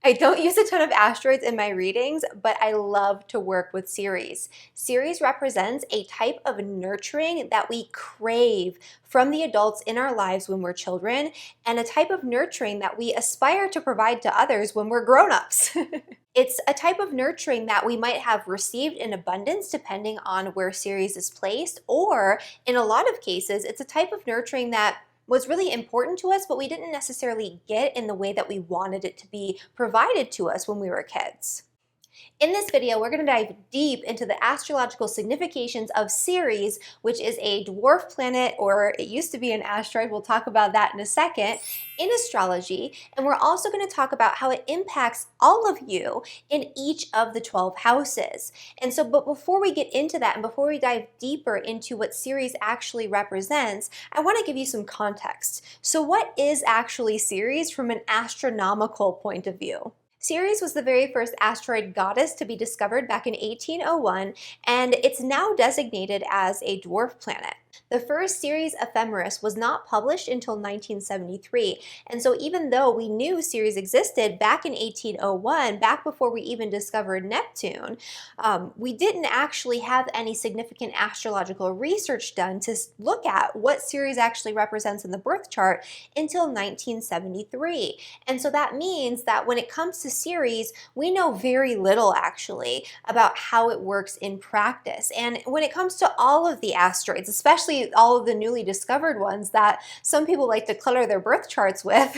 I don't use a ton of asteroids in my readings, but I love to work with Ceres. Ceres represents a type of nurturing that we crave from the adults in our lives when we're children, and a type of nurturing that we aspire to provide to others when we're grown-ups. It's a type of nurturing that we might have received in abundance depending on where Ceres is placed, or in a lot of cases, it's a type of nurturing that was really important to us, but we didn't necessarily get in the way that we wanted it to be provided to us when we were kids. In this video, we're going to dive deep into the astrological significations of Ceres, which is a dwarf planet, or it used to be an asteroid. We'll talk about that in a second, in astrology. And we're also going to talk about how it impacts all of you in each of the 12 houses. And so, but before we get into that and before we dive deeper into what Ceres actually represents, I want to give you some context. So what is actually Ceres from an astronomical point of view? Ceres was the very first asteroid goddess to be discovered back in 1801, and it's now designated as a dwarf planet. The first Ceres ephemeris was not published until 1973, and so even though we knew Ceres existed back in 1801, back before we even discovered Neptune, we didn't actually have any significant astrological research done to look at what Ceres actually represents in the birth chart until 1973. And so that means that when it comes to Ceres, we know very little actually about how it works in practice. And when it comes to all of the asteroids, especially all of the newly discovered ones that some people like to clutter their birth charts with,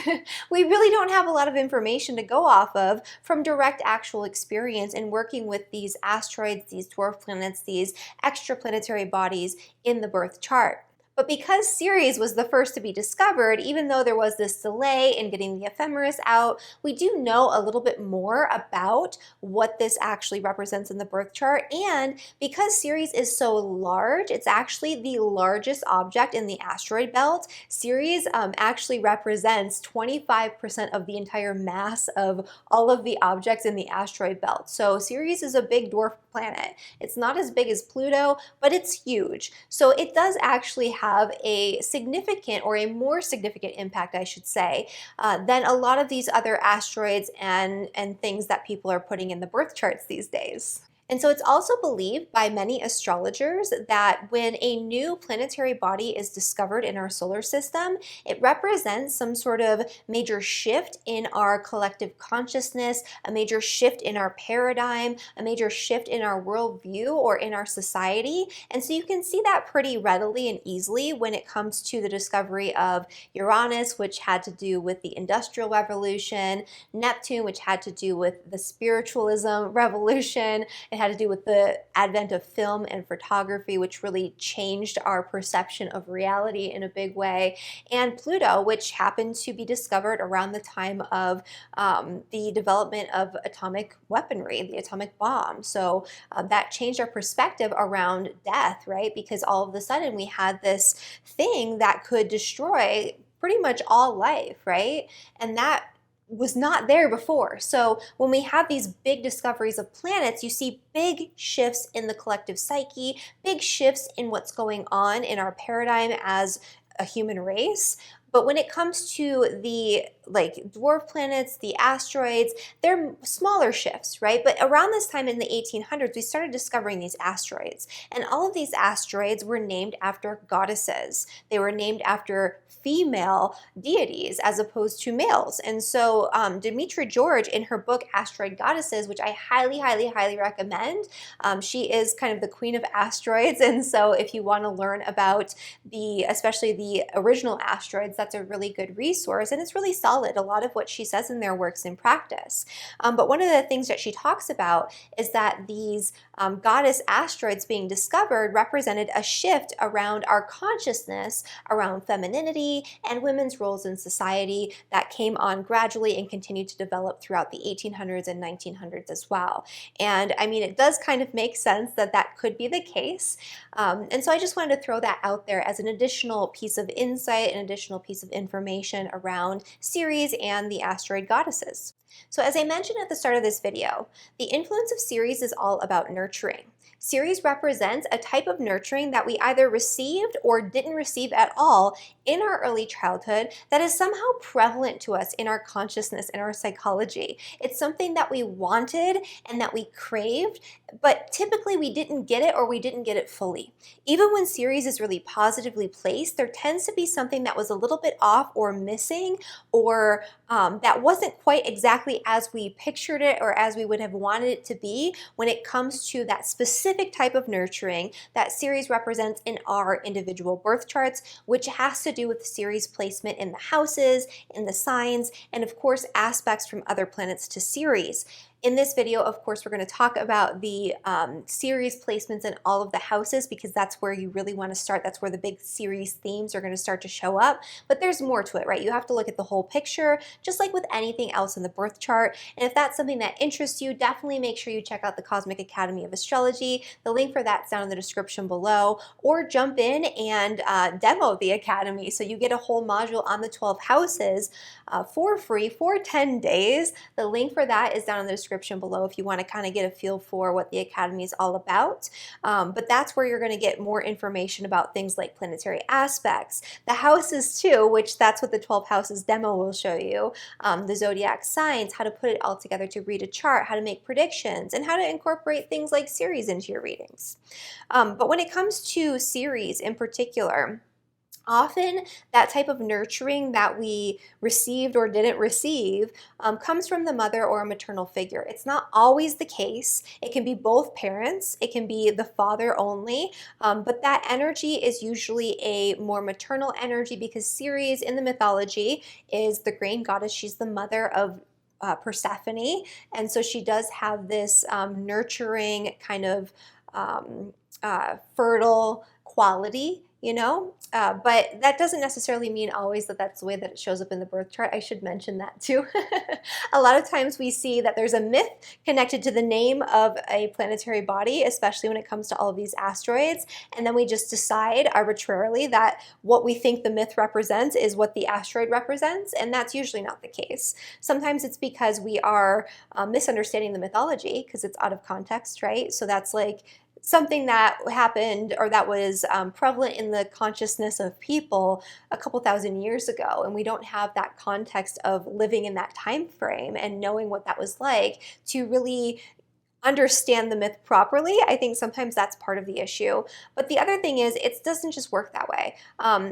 we really don't have a lot of information to go off of from direct actual experience in working with these asteroids, these dwarf planets, these extraplanetary bodies in the birth chart. But because Ceres was the first to be discovered, even though there was this delay in getting the ephemeris out, we do know a little bit more about what this actually represents in the birth chart. And because Ceres is so large, it's actually the largest object in the asteroid belt. Ceres actually represents 25% of the entire mass of all of the objects in the asteroid belt. So Ceres is a big dwarf planet. It's not as big as Pluto, but it's huge. So it does actually have a significant, or a more significant impact, I should say, than a lot of these other asteroids and things that people are putting in the birth charts these days. And so it's also believed by many astrologers that when a new planetary body is discovered in our solar system, it represents some sort of major shift in our collective consciousness, a major shift in our paradigm, a major shift in our worldview or in our society. And so you can see that pretty readily and easily when it comes to the discovery of Uranus, which had to do with the Industrial Revolution, Neptune, which had to do with the spiritualism revolution. It had to do with the advent of film and photography, which really changed our perception of reality in a big way. And Pluto, which happened to be discovered around the time of the development of atomic weaponry, the atomic bomb. So that changed our perspective around death, right? Because all of a sudden we had this thing that could destroy pretty much all life, right? And that was not there before. So when we have these big discoveries of planets, you see big shifts in the collective psyche, big shifts in what's going on in our paradigm as a human race. But when it comes to the dwarf planets, the asteroids, they're smaller shifts, right? But around this time in the 1800s, we started discovering these asteroids. And all of these asteroids were named after goddesses. They were named after female deities as opposed to males. And so Demetra George, in her book Asteroid Goddesses, which I highly, highly, highly recommend, she is kind of the queen of asteroids. And so if you want to learn about especially the original asteroids, that's a really good resource, and it's really solid. A lot of what she says in there works in practice. But one of the things that she talks about is that these goddess asteroids being discovered represented a shift around our consciousness, around femininity and women's roles in society that came on gradually and continued to develop throughout the 1800s and 1900s as well. And I mean, it does kind of make sense that that could be the case. And so I just wanted to throw that out there as an additional piece of insight, an additional piece of information around Ceres and the asteroid goddesses. So as I mentioned at the start of this video, the influence of Ceres is all about nurturing. Ceres represents a type of nurturing that we either received or didn't receive at all in our early childhood that is somehow prevalent to us in our consciousness, in our psychology. It's something that we wanted and that we craved, but typically we didn't get it or we didn't get it fully. Even when Ceres is really positively placed, there tends to be something that was a little bit off or missing, or that wasn't quite exactly as we pictured it or as we would have wanted it to be when it comes to that specific type of nurturing that Ceres represents in our individual birth charts, which has to do with Ceres placement in the houses, in the signs, and of course aspects from other planets to Ceres. In this video, of course, we're going to talk about the Ceres placements in all of the houses because that's where you really want to start. That's where the big Ceres themes are going to start to show up. But there's more to it, right? You have to look at the whole picture, just like with anything else in the birth chart. And if that's something that interests you, definitely make sure you check out the Cosmic Academy of Astrology. The link for that's down in the description below, or jump in and demo the Academy. So you get a whole module on the 12 houses for free for 10 days. The link for that is down in the description below if you want to kind of get a feel for what the Academy is all about. But that's where you're going to get more information about things like planetary aspects, the houses too, which that's what the 12 houses demo will show you, the zodiac signs, how to put it all together to read a chart, how to make predictions, and how to incorporate things like Ceres into your readings. But when it comes to Ceres in particular, often that type of nurturing that we received or didn't receive comes from the mother or a maternal figure. It's not always the case. It can be both parents. It can be the father only, but that energy is usually a more maternal energy because Ceres in the mythology is the grain goddess. She's the mother of Persephone, and so she does have this nurturing kind of fertile quality, you know, but that doesn't necessarily mean always that that's the way that it shows up in the birth chart. I should mention that too. A lot of times we see that there's a myth connected to the name of a planetary body, especially when it comes to all of these asteroids, and then we just decide arbitrarily that what we think the myth represents is what the asteroid represents, and that's usually not the case. Sometimes it's because we are misunderstanding the mythology because it's out of context, right? So that's like something that happened or that was prevalent in the consciousness of people a couple thousand years ago, and we don't have that context of living in that time frame and knowing what that was like to really understand the myth properly. I think sometimes that's part of the issue. But the other thing is, it doesn't just work that way.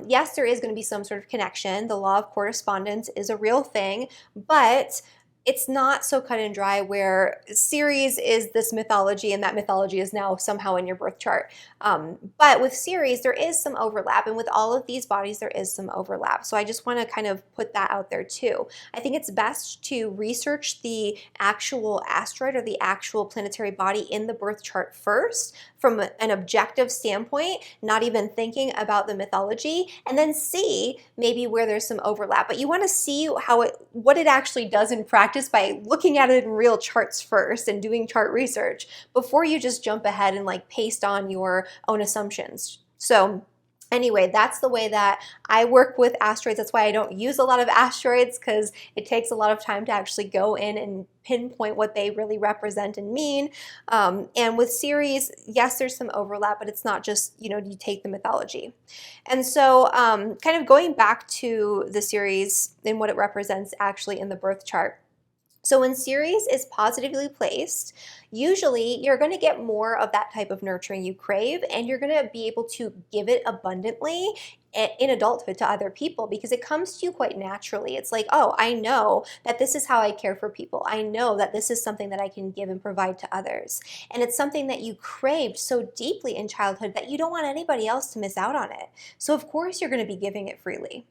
Yes, there is going to be some sort of connection. The law of correspondence is a real thing, but it's not so cut and dry where Ceres is this mythology and that mythology is now somehow in your birth chart. But with Ceres, there is some overlap, and with all of these bodies, there is some overlap. So I just want to kind of put that out there too. I think it's best to research the actual asteroid or the actual planetary body in the birth chart first from an objective standpoint, not even thinking about the mythology, and then see maybe where there's some overlap. But you want to see what it actually does in practice by looking at it in real charts first and doing chart research before you just jump ahead and like paste on your own assumptions. So anyway, that's the way that I work with asteroids. That's why I don't use a lot of asteroids, because it takes a lot of time to actually go in and pinpoint what they really represent and mean. And with Ceres, yes, there's some overlap, but it's not just, you know, you take the mythology. And so kind of going back to the Ceres and what it represents actually in the birth chart. So when Ceres is positively placed, usually you're going to get more of that type of nurturing you crave, and you're going to be able to give it abundantly in adulthood to other people because it comes to you quite naturally. It's like, oh, I know that this is how I care for people. I know that this is something that I can give and provide to others. And it's something that you craved so deeply in childhood that you don't want anybody else to miss out on it. So of course you're going to be giving it freely.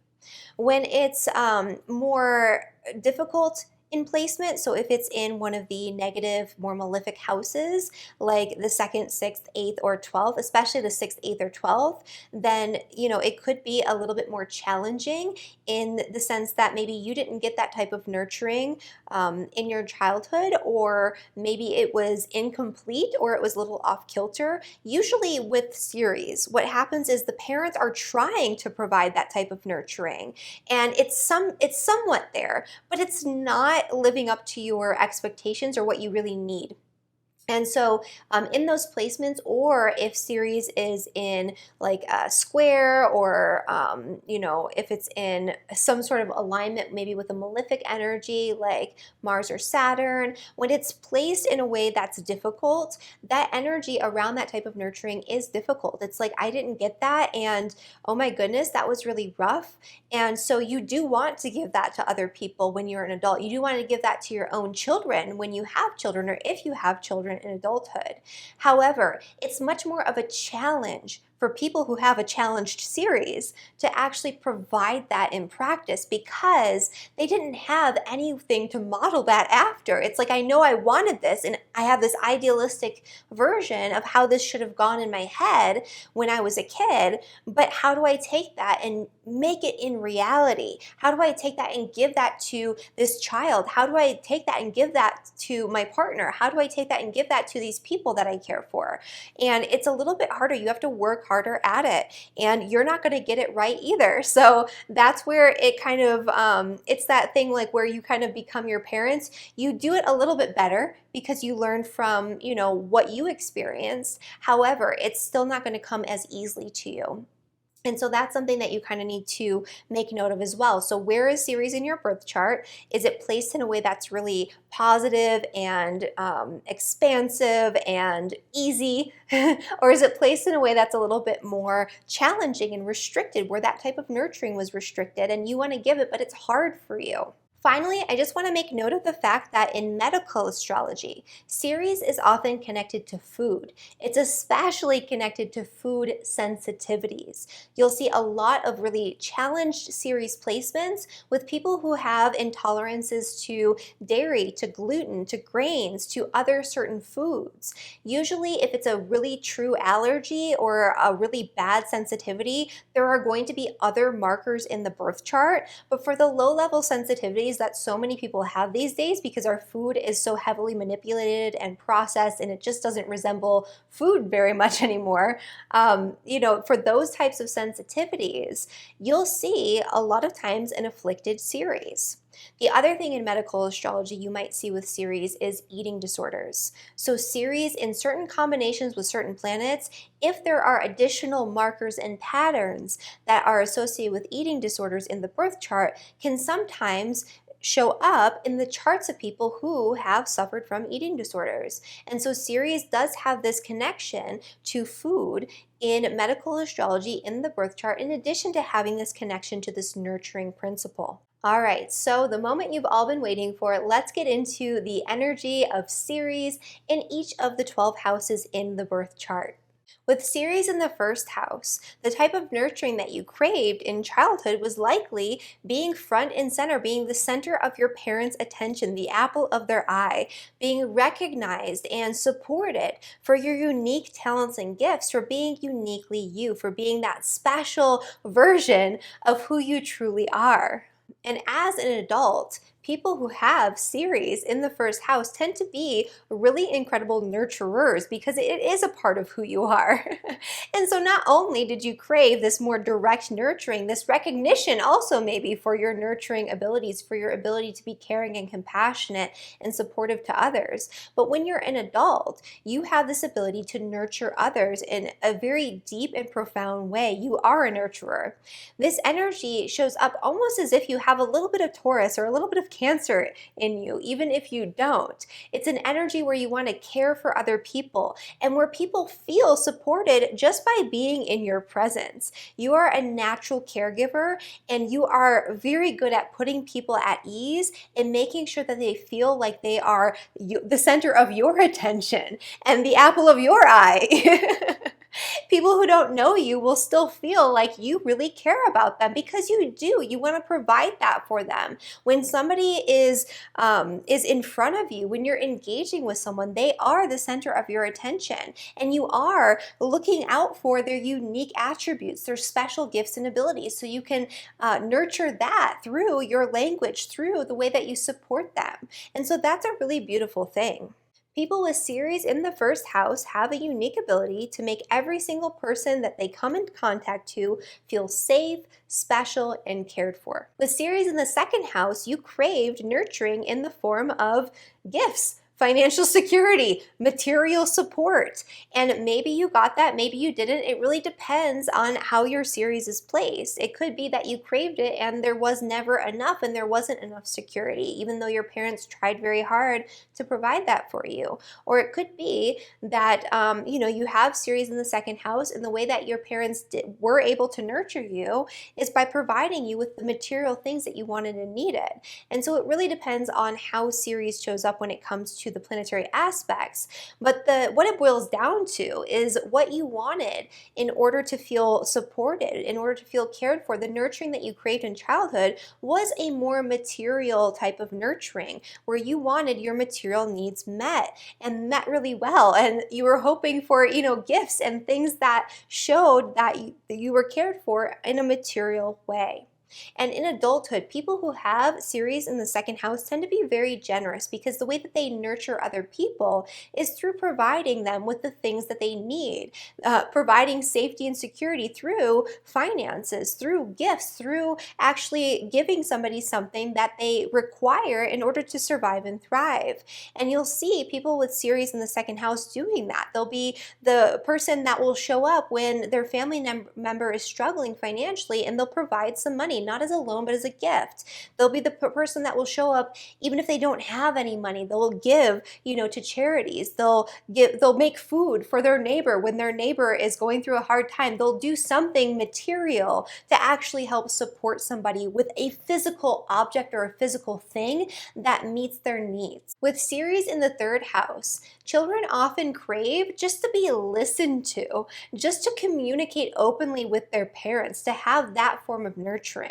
When it's more difficult in placement, so if it's in one of the negative, more malefic houses, like the 2nd, 6th, 8th, or 12th, especially the 6th, 8th, or 12th, then, you know, it could be a little bit more challenging in the sense that maybe you didn't get that type of nurturing in your childhood, or maybe it was incomplete, or it was a little off kilter. Usually with Ceres, what happens is the parents are trying to provide that type of nurturing, and it's somewhat there, but it's not not living up to your expectations or what you really need. And so in those placements, or if Ceres is in like a square, or if it's in some sort of alignment, maybe with a malefic energy like Mars or Saturn, when it's placed in a way that's difficult, that energy around that type of nurturing is difficult. It's like, I didn't get that, and oh my goodness, that was really rough. And so you do want to give that to other people when you're an adult. You do want to give that to your own children when you have children, or if you have children in adulthood. However, it's much more of a challenge for people who have a challenged Ceres to actually provide that in practice, because they didn't have anything to model that after. It's like, I know I wanted this, and I have this idealistic version of how this should have gone in my head when I was a kid, but how do I take that and make it in reality? How do I take that and give that to this child? How do I take that and give that to my partner? How do I take that and give that to these people that I care for? And it's a little bit harder. You have to work harder at it, and you're not going to get it right either. So that's where it kind of, it's that thing like where you kind of become your parents. You do it a little bit better because you learn from, what you experienced. However, it's still not going to come as easily to you. And so that's something that you kind of need to make note of as well. So where is Ceres in your birth chart? Is it placed in a way that's really positive and expansive and easy? Or is it placed in a way that's a little bit more challenging and restricted, where that type of nurturing was restricted and you want to give it, but it's hard for you? Finally, I just want to make note of the fact that in medical astrology, Ceres is often connected to food. It's especially connected to food sensitivities. You'll see a lot of really challenged Ceres placements with people who have intolerances to dairy, to gluten, to grains, to other certain foods. Usually, if it's a really true allergy or a really bad sensitivity, there are going to be other markers in the birth chart. But for the low-level sensitivities that so many people have these days, because our food is so heavily manipulated and processed, and it just doesn't resemble food very much anymore, for those types of sensitivities, you'll see a lot of times an afflicted Ceres. The other thing in medical astrology you might see with Ceres is eating disorders. So Ceres, in certain combinations with certain planets, if there are additional markers and patterns that are associated with eating disorders in the birth chart, can sometimes show up in the charts of people who have suffered from eating disorders. And so Ceres does have this connection to food in medical astrology in the birth chart, in addition to having this connection to this nurturing principle. All right, so the moment you've all been waiting for, let's get into the energy of Ceres in each of the 12 houses in the birth chart. With Ceres in the first house, the type of nurturing that you craved in childhood was likely being front and center, being the center of your parents' attention, the apple of their eye, being recognized and supported for your unique talents and gifts, for being uniquely you, for being that special version of who you truly are. And as an adult, people who have Ceres in the first house tend to be really incredible nurturers, because it is a part of who you are. And so not only did you crave this more direct nurturing, this recognition also maybe for your nurturing abilities, for your ability to be caring and compassionate and supportive to others, but when you're an adult, you have this ability to nurture others in a very deep and profound way. You are a nurturer. This energy shows up almost as if you have a little bit of Taurus or a little bit of Cancer in you, even if you don't. It's an energy where you want to care for other people, and where people feel supported just by being in your presence. You are a natural caregiver, and you are very good at putting people at ease and making sure that they feel like they are the center of your attention and the apple of your eye. People who don't know you will still feel like you really care about them, because you do. You want to provide that for them. When somebody is in front of you, when you're engaging with someone, they are the center of your attention, and you are looking out for their unique attributes, their special gifts and abilities, so you can nurture that through your language, through the way that you support them. And so that's a really beautiful thing. People with Ceres in the first house have a unique ability to make every single person that they come in contact to feel safe, special, and cared for. With Ceres in the second house, you craved nurturing in the form of gifts, financial security, material support. And maybe you got that, maybe you didn't. It really depends on how your Ceres is placed. It could be that you craved it and there was never enough and there wasn't enough security, even though your parents tried very hard to provide that for you. Or it could be that you have Ceres in the second house, and the way that your parents were able to nurture you is by providing you with the material things that you wanted and needed. And so it really depends on how Ceres shows up when it comes to the planetary aspects. But what it boils down to is what you wanted in order to feel supported, in order to feel cared for. The nurturing that you craved in childhood was a more material type of nurturing, where you wanted your material needs met and met really well, and you were hoping for gifts and things that showed that you were cared for in a material way. And in adulthood, people who have Ceres in the second house tend to be very generous, because the way that they nurture other people is through providing them with the things that they need, providing safety and security through finances, through gifts, through actually giving somebody something that they require in order to survive and thrive. And you'll see people with Ceres in the second house doing that. They'll be the person that will show up when their family member is struggling financially, and they'll provide some money, not as a loan, but as a gift. They'll be the person that will show up even if they don't have any money. They'll give, to charities. They'll make food for their neighbor when their neighbor is going through a hard time. They'll do something material to actually help support somebody with a physical object or a physical thing that meets their needs. With Ceres in the third house, children often crave just to be listened to, just to communicate openly with their parents, to have that form of nurturing.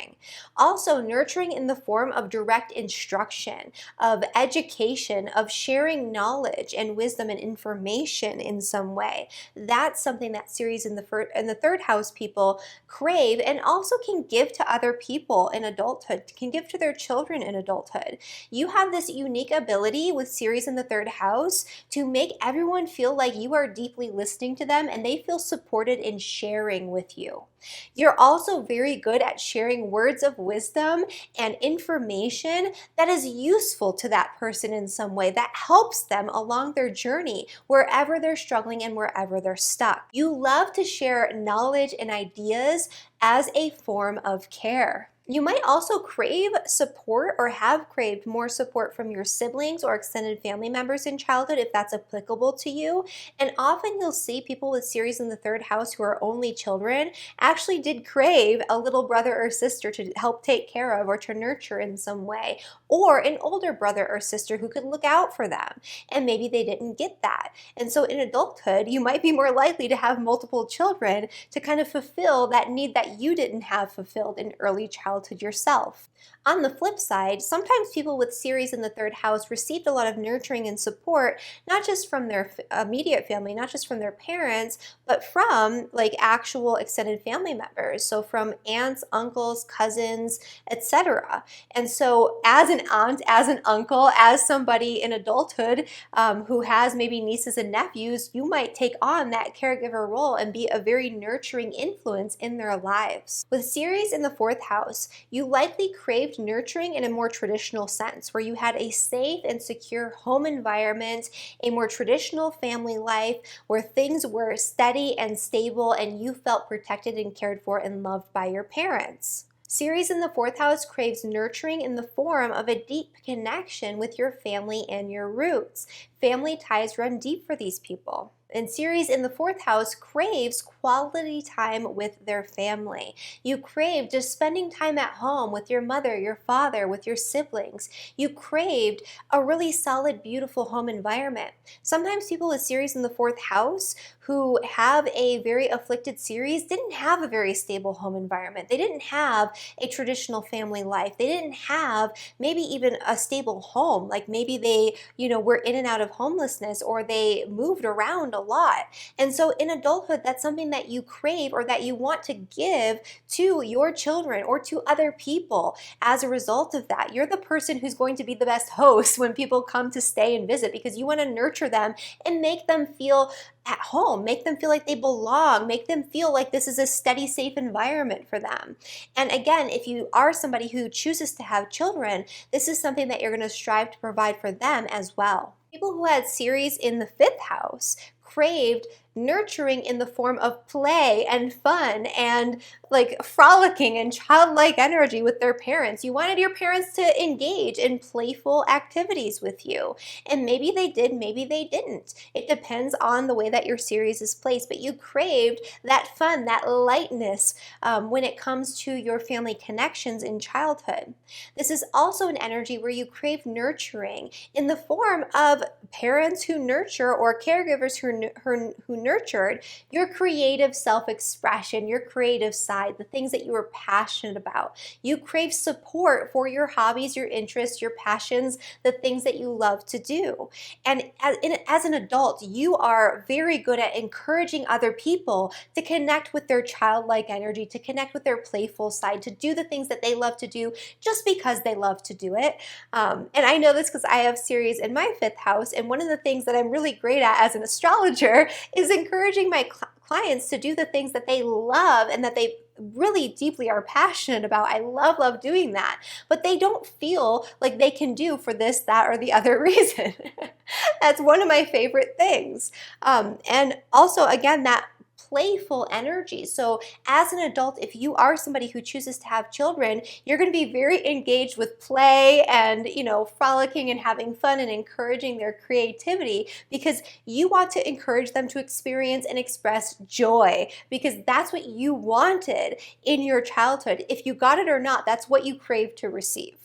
Also, nurturing in the form of direct instruction, of education, of sharing knowledge and wisdom and information in some way. That's something that Ceres in the third house people crave, and also can give to other people in adulthood, can give to their children in adulthood. You have this unique ability with Ceres in the third house to make everyone feel like you are deeply listening to them and they feel supported in sharing with you. You're also very good at sharing words of wisdom and information that is useful to that person in some way, that helps them along their journey, wherever they're struggling and wherever they're stuck. You love to share knowledge and ideas as a form of care. You might also crave support, or have craved more support from your siblings or extended family members in childhood, if that's applicable to you. And often you'll see people with Ceres in the third house who are only children actually did crave a little brother or sister to help take care of or to nurture in some way, or an older brother or sister who could look out for them, and maybe they didn't get that. And so in adulthood, you might be more likely to have multiple children to kind of fulfill that need that you didn't have fulfilled in early childhood yourself. On the flip side, sometimes people with Ceres in the third house received a lot of nurturing and support, not just from their immediate family, not just from their parents, but from actual extended family members. So from aunts, uncles, cousins, etc. And so as an aunt, as an uncle, as somebody in adulthood who has maybe nieces and nephews, you might take on that caregiver role and be a very nurturing influence in their lives. With Ceres in the fourth house, you likely craved nurturing in a more traditional sense, where you had a safe and secure home environment, a more traditional family life where things were steady and stable and you felt protected and cared for and loved by your parents. Ceres in the fourth house craves nurturing in the form of a deep connection with your family and your roots. Family ties run deep for these people. And Ceres in the fourth house craves quality time with their family. You crave just spending time at home with your mother, your father, with your siblings. You craved a really solid, beautiful home environment. Sometimes people with Ceres in the fourth house who have a very afflicted Ceres didn't have a very stable home environment. They didn't have a traditional family life. They didn't have maybe even a stable home. Like maybe they, were in and out of homelessness, or they moved around a lot. And so in adulthood, that's something that you crave or that you want to give to your children or to other people as a result of that. You're the person who's going to be the best host when people come to stay and visit, because you want to nurture them and make them feel at home, make them feel like they belong, make them feel like this is a steady, safe environment for them. And again, if you are somebody who chooses to have children, this is something that you're going to strive to provide for them as well. People who had Ceres in the 5th house craved nurturing in the form of play and fun and like frolicking and childlike energy with their parents. You wanted your parents to engage in playful activities with you. And maybe they did, maybe they didn't. It depends on the way that your Ceres is placed, but you craved that fun, that lightness when it comes to your family connections in childhood. This is also an energy where you crave nurturing in the form of parents who nurture or caregivers who nurtured your creative self-expression, your creative side, the things that you were passionate about. You crave support for your hobbies, your interests, your passions, the things that you love to do. And as an adult, you are very good at encouraging other people to connect with their childlike energy, to connect with their playful side, to do the things that they love to do just because they love to do it. And I know this because I have Ceres in my 5th house, and one of the things that I'm really great at as an astrologer is encouraging my clients to do the things that they love and that they really deeply are passionate about. I love doing that, but they don't feel like they can do for this, that, or the other reason. That's one of my favorite things. And also, again, that playful energy. So as an adult, if you are somebody who chooses to have children, you're going to be very engaged with play and, frolicking and having fun and encouraging their creativity, because you want to encourage them to experience and express joy, because that's what you wanted in your childhood. If you got it or not, that's what you crave to receive.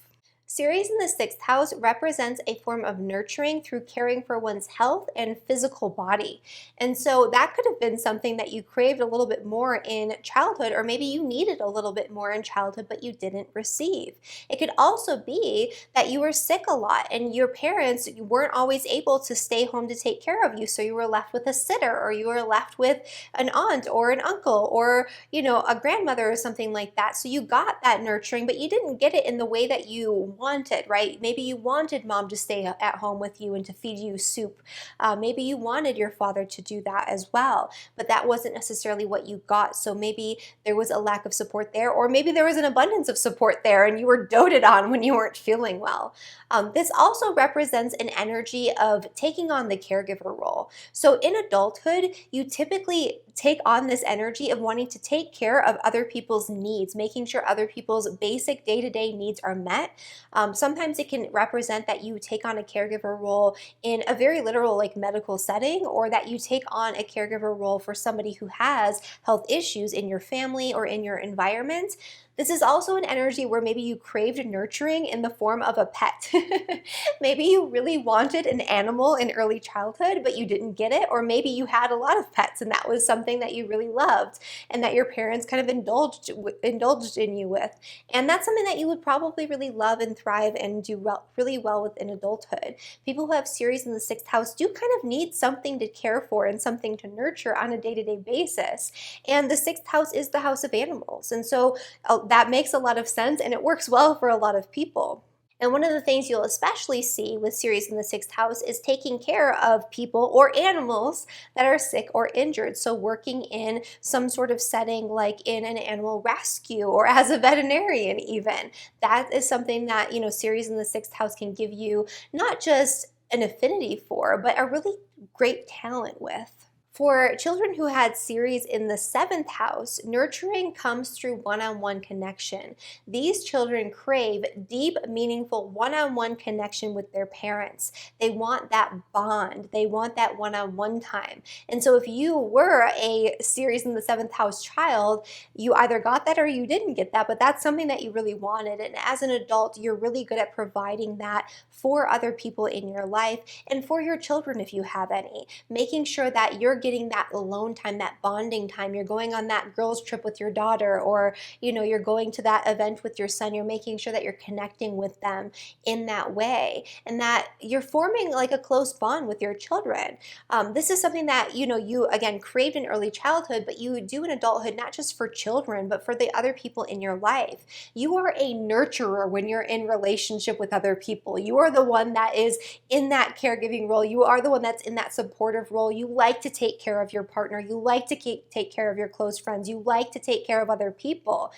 Ceres in the 6th house represents a form of nurturing through caring for one's health and physical body. And so that could have been something that you craved a little bit more in childhood, or maybe you needed a little bit more in childhood, but you didn't receive. It could also be that you were sick a lot and your parents weren't always able to stay home to take care of you. So you were left with a sitter, or you were left with an aunt or an uncle or, a grandmother or something like that. So you got that nurturing, but you didn't get it in the way that you wanted, right? Maybe you wanted mom to stay at home with you and to feed you soup. Maybe you wanted your father to do that as well, but that wasn't necessarily what you got. So maybe there was a lack of support there, or maybe there was an abundance of support there and you were doted on when you weren't feeling well. This also represents an energy of taking on the caregiver role. So in adulthood, you typically take on this energy of wanting to take care of other people's needs, making sure other people's basic day-to-day needs are met. Sometimes it can represent that you take on a caregiver role in a very literal like medical setting, or that you take on a caregiver role for somebody who has health issues in your family or in your environment. This is also an energy where maybe you craved nurturing in the form of a pet. Maybe you really wanted an animal in early childhood, but you didn't get it. Or maybe you had a lot of pets and that was something that you really loved and that your parents kind of indulged in you with. And that's something that you would probably really love and thrive and do really well with in adulthood. People who have Ceres in the 6th house do kind of need something to care for and something to nurture on a day-to-day basis. And the 6th house is the house of animals. And so that makes a lot of sense, and it works well for a lot of people. And one of the things you'll especially see with Ceres in the 6th house is taking care of people or animals that are sick or injured. So working in some sort of setting like in an animal rescue or as a veterinarian even. That is something that, Ceres in the 6th house can give you not just an affinity for, but a really great talent with. For children who had Ceres in the 7th house, nurturing comes through one-on-one connection. These children crave deep, meaningful one-on-one connection with their parents. They want that bond. They want that one-on-one time. And so if you were a Ceres in the 7th house child, you either got that or you didn't get that, but that's something that you really wanted. And as an adult, you're really good at providing that for other people in your life and for your children if you have any, making sure that you're getting that alone time, that bonding time. You're going on that girls trip with your daughter, or you're going to that event with your son. You're making sure that you're connecting with them in that way, and that you're forming like a close bond with your children. This is something that you again craved in early childhood, but you do in adulthood, not just for children, but for the other people in your life. You are a nurturer when you're in relationship with other people. You are the one that is in that caregiving role. You are the one that's in that supportive role. You like to take care of your partner. You like to take care of your close friends. You like to take care of other people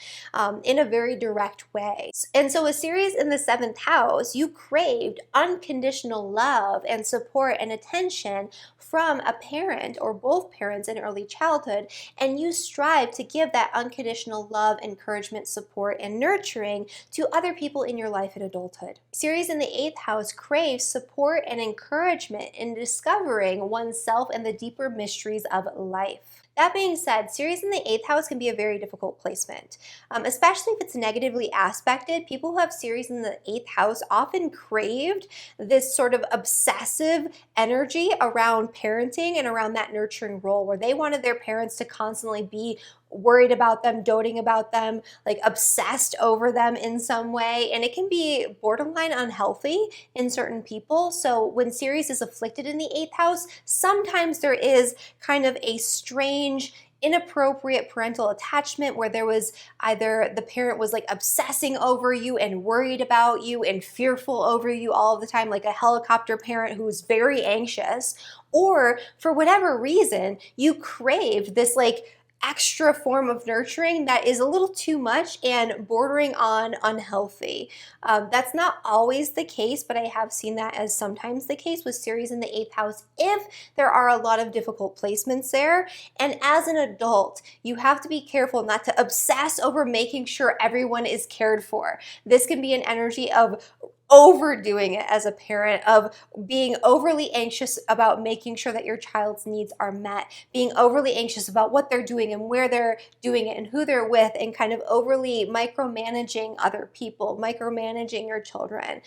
in a very direct way. And so with Ceres in the 7th house, you craved unconditional love and support and attention from a parent or both parents in early childhood, and you strive to give that unconditional love, encouragement, support, and nurturing to other people in your life in adulthood. Ceres in the 8th house craves support and encouragement in discovering oneself and the deeper mysteries of life. That being said, Ceres in the 8th house can be a very difficult placement, especially if it's negatively aspected. People who have Ceres in the 8th house often craved this sort of obsessive energy around parenting and around that nurturing role, where they wanted their parents to constantly be worried about them, doting about them, like obsessed over them in some way. And it can be borderline unhealthy in certain people. So when Ceres is afflicted in the 8th house, sometimes there is kind of a strange, inappropriate parental attachment where there was either the parent was like obsessing over you and worried about you and fearful over you all the time, like a helicopter parent who's very anxious, or for whatever reason, you craved this like extra form of nurturing that is a little too much and bordering on unhealthy. That's not always the case, but I have seen that as sometimes the case with Ceres in the 8th house if there are a lot of difficult placements there. And as an adult, you have to be careful not to obsess over making sure everyone is cared for. This can be an energy of overdoing it as a parent, of being overly anxious about making sure that your child's needs are met, being overly anxious about what they're doing and where they're doing it and who they're with, and kind of overly micromanaging other people, micromanaging your children.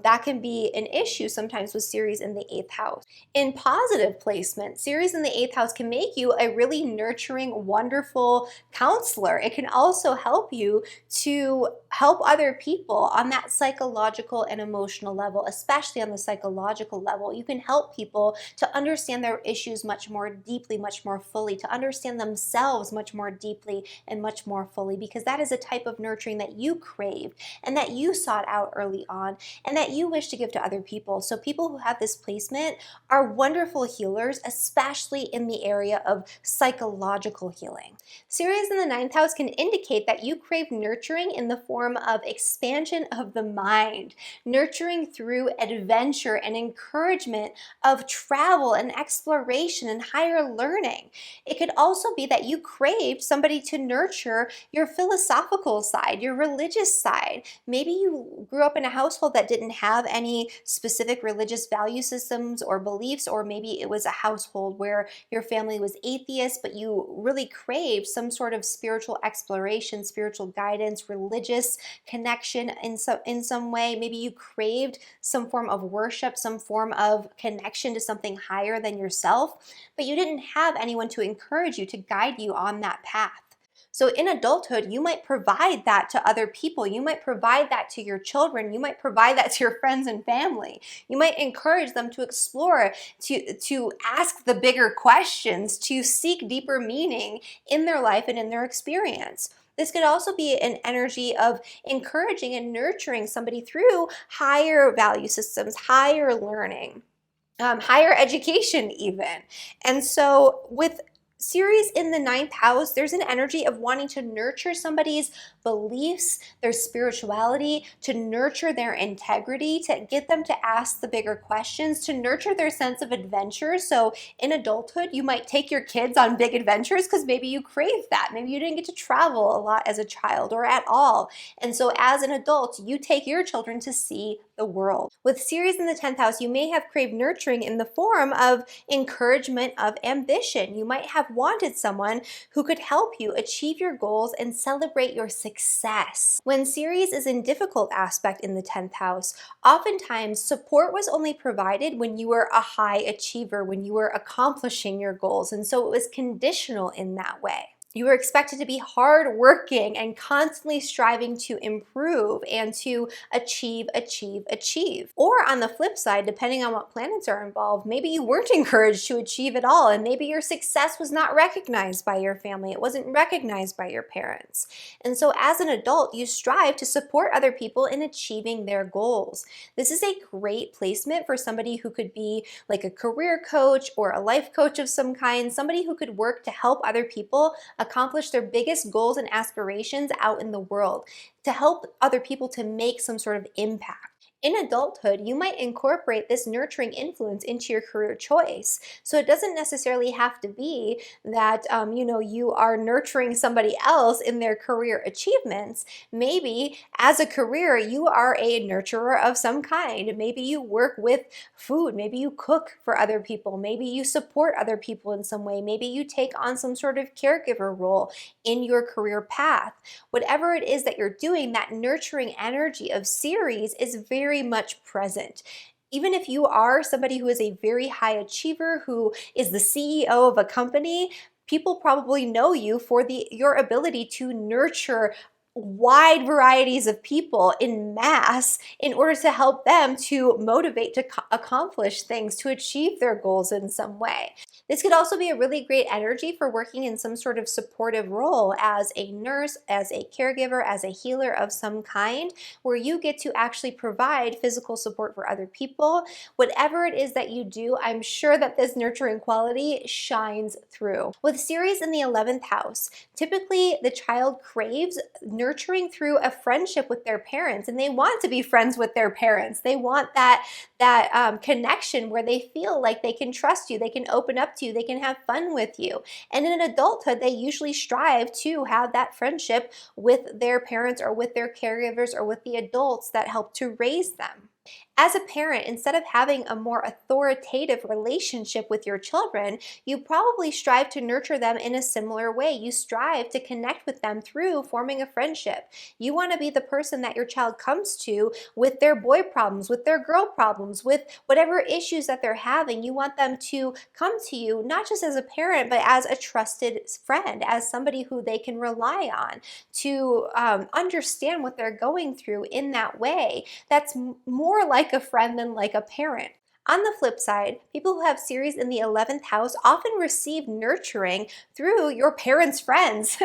That can be an issue sometimes with Ceres in the 8th house. In positive placement, Ceres in the 8th house can make you a really nurturing, wonderful counselor. It can also help you to help other people on that psychological and emotional level, especially on the psychological level. You can help people to understand their issues much more deeply, much more fully, to understand themselves much more deeply and much more fully, because that is a type of nurturing that you craved and that you sought out early on and that you wish to give to other people. So people who have this placement are wonderful healers, especially in the area of psychological healing. Ceres in the 9th house can indicate that you crave nurturing in the form of expansion of the mind, nurturing through adventure and encouragement of travel and exploration and higher learning. It could also be that you craved somebody to nurture your philosophical side, your religious side. Maybe you grew up in a household that didn't have any specific religious value systems or beliefs, or maybe it was a household where your family was atheist, but you really craved some sort of spiritual exploration, spiritual guidance, religious connection in some way. Maybe you craved some form of worship, some form of connection to something higher than yourself, but you didn't have anyone to encourage you, to guide you on that path. So in adulthood, you might provide that to other people. You might provide that to your children. You might provide that to your friends and family. You might encourage them to explore, to ask the bigger questions, to seek deeper meaning in their life and in their experience. This could also be an energy of encouraging and nurturing somebody through higher value systems, higher learning, higher education even. And so with Ceres in the 9th house, there's an energy of wanting to nurture somebody's beliefs, their spirituality, to nurture their integrity, to get them to ask the bigger questions, to nurture their sense of adventure. So in adulthood, you might take your kids on big adventures because maybe you crave that. Maybe you didn't get to travel a lot as a child or at all. And so as an adult, you take your children to see the world. With Ceres in the 10th house, you may have craved nurturing in the form of encouragement of ambition. You might have wanted someone who could help you achieve your goals and celebrate your success. When Ceres is in difficult aspect in the 10th house, oftentimes support was only provided when you were a high achiever, when you were accomplishing your goals, and so it was conditional in that way. You were expected to be hardworking and constantly striving to improve and to achieve, achieve, achieve. Or on the flip side, depending on what planets are involved, maybe you weren't encouraged to achieve at all, and maybe your success was not recognized by your family. It wasn't recognized by your parents. And so as an adult, you strive to support other people in achieving their goals. This is a great placement for somebody who could be like a career coach or a life coach of some kind, somebody who could work to help other people accomplish their biggest goals and aspirations out in the world, to help other people to make some sort of impact. In adulthood, you might incorporate this nurturing influence into your career choice. So it doesn't necessarily have to be that you are nurturing somebody else in their career achievements. Maybe as a career, you are a nurturer of some kind. Maybe you work with food. Maybe you cook for other people. Maybe you support other people in some way. Maybe you take on some sort of caregiver role in your career path. Whatever it is that you're doing, that nurturing energy of Ceres is very much present. Even if you are somebody who is a very high achiever, who is the CEO of a company, people probably know you for your ability to nurture wide varieties of people in mass in order to help them to motivate to accomplish things, to achieve their goals in some way. This could also be a really great energy for working in some sort of supportive role as a nurse, as a caregiver, as a healer of some kind, where you get to actually provide physical support for other people. Whatever it is that you do, I'm sure that this nurturing quality shines through. With Ceres in the 11th house, typically the child craves nurturing through a friendship with their parents, and they want to be friends with their parents. They want that connection where they feel like they can trust you, they can open up to you, they can have fun with you. And in adulthood, they usually strive to have that friendship with their parents or with their caregivers or with the adults that help to raise them. As a parent, instead of having a more authoritative relationship with your children, you probably strive to nurture them in a similar way. You strive to connect with them through forming a friendship. You want to be the person that your child comes to with their boy problems, with their girl problems, with whatever issues that they're having. You want them to come to you not just as a parent, but as a trusted friend, as somebody who they can rely on to understand what they're going through in that way. That's more like a friend than like a parent. On the flip side, people who have Ceres in the 11th house often receive nurturing through your parents' friends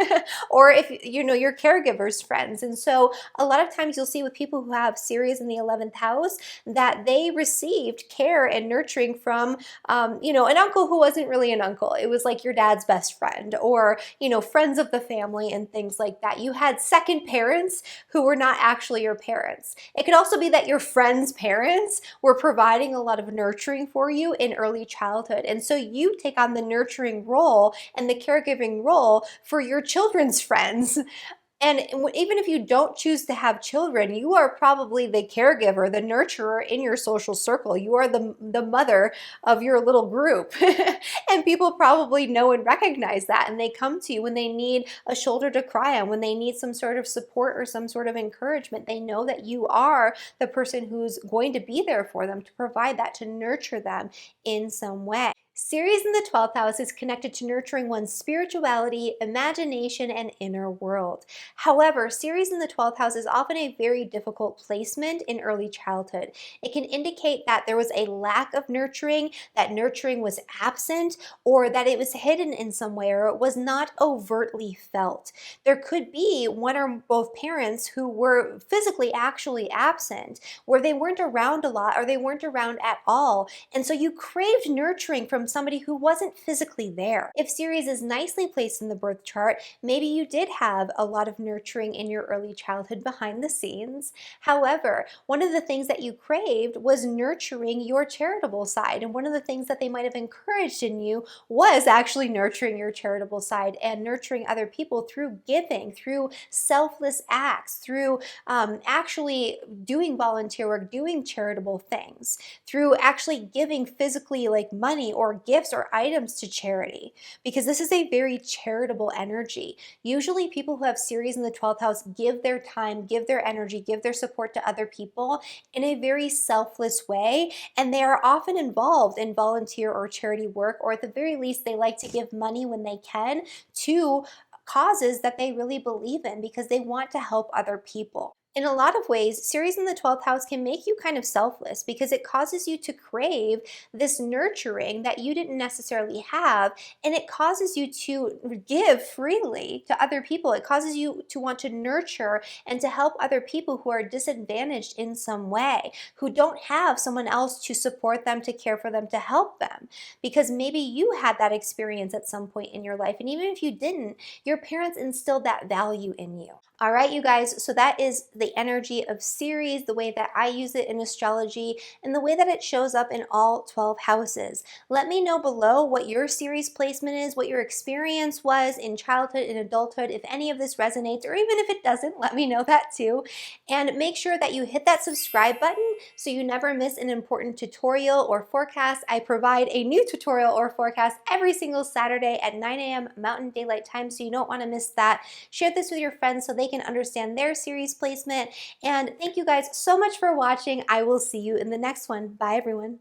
or if your caregivers' friends. And so a lot of times you'll see with people who have Ceres in the 11th house that they received care and nurturing from an uncle who wasn't really an uncle. It was like your dad's best friend or friends of the family and things like that. You had second parents who were not actually your parents. It could also be that your friends' parents were providing a lot of nurturing for you in early childhood. And so you take on the nurturing role and the caregiving role for your children's friends. And even if you don't choose to have children, you are probably the caregiver, the nurturer in your social circle. You are the mother of your little group. And people probably know and recognize that. And they come to you when they need a shoulder to cry on, when they need some sort of support or some sort of encouragement. They know that you are the person who's going to be there for them, to provide that, to nurture them in some way. Ceres in the 12th house is connected to nurturing one's spirituality, imagination, and inner world. However, Ceres in the 12th house is often a very difficult placement in early childhood. It can indicate that there was a lack of nurturing, that nurturing was absent, or that it was hidden in some way, or it was not overtly felt. There could be one or both parents who were physically actually absent, where they weren't around a lot or they weren't around at all. And so you craved nurturing from from somebody who wasn't physically there. If Ceres is nicely placed in the birth chart, maybe you did have a lot of nurturing in your early childhood behind the scenes. However, one of the things that you craved was nurturing your charitable side. And one of the things that they might have encouraged in you was actually nurturing your charitable side and nurturing other people through giving, through selfless acts, through actually doing volunteer work, doing charitable things, through actually giving physically like money or gifts or items to charity, because this is a very charitable energy. Usually people who have Ceres in the 12th house give their time, give their energy, give their support to other people in a very selfless way, and they are often involved in volunteer or charity work, or at the very least they like to give money when they can to causes that they really believe in because they want to help other people. In a lot of ways, Ceres in the 12th house can make you kind of selfless because it causes you to crave this nurturing that you didn't necessarily have, and it causes you to give freely to other people. It causes you to want to nurture and to help other people who are disadvantaged in some way, who don't have someone else to support them, to care for them, to help them. Because maybe you had that experience at some point in your life, and even if you didn't, your parents instilled that value in you. All right, you guys, so that is the energy of Ceres, the way that I use it in astrology, and the way that it shows up in all 12 houses. Let me know below what your Ceres placement is, what your experience was in childhood and adulthood. If any of this resonates, or even if it doesn't, let me know that too. And make sure that you hit that subscribe button so you never miss an important tutorial or forecast. I provide a new tutorial or forecast every single Saturday at 9 a.m. Mountain Daylight Time, so you don't want to miss that. Share this with your friends so they can understand their Ceres placement. And thank you guys so much for watching. I will see you in the next one. Bye, everyone.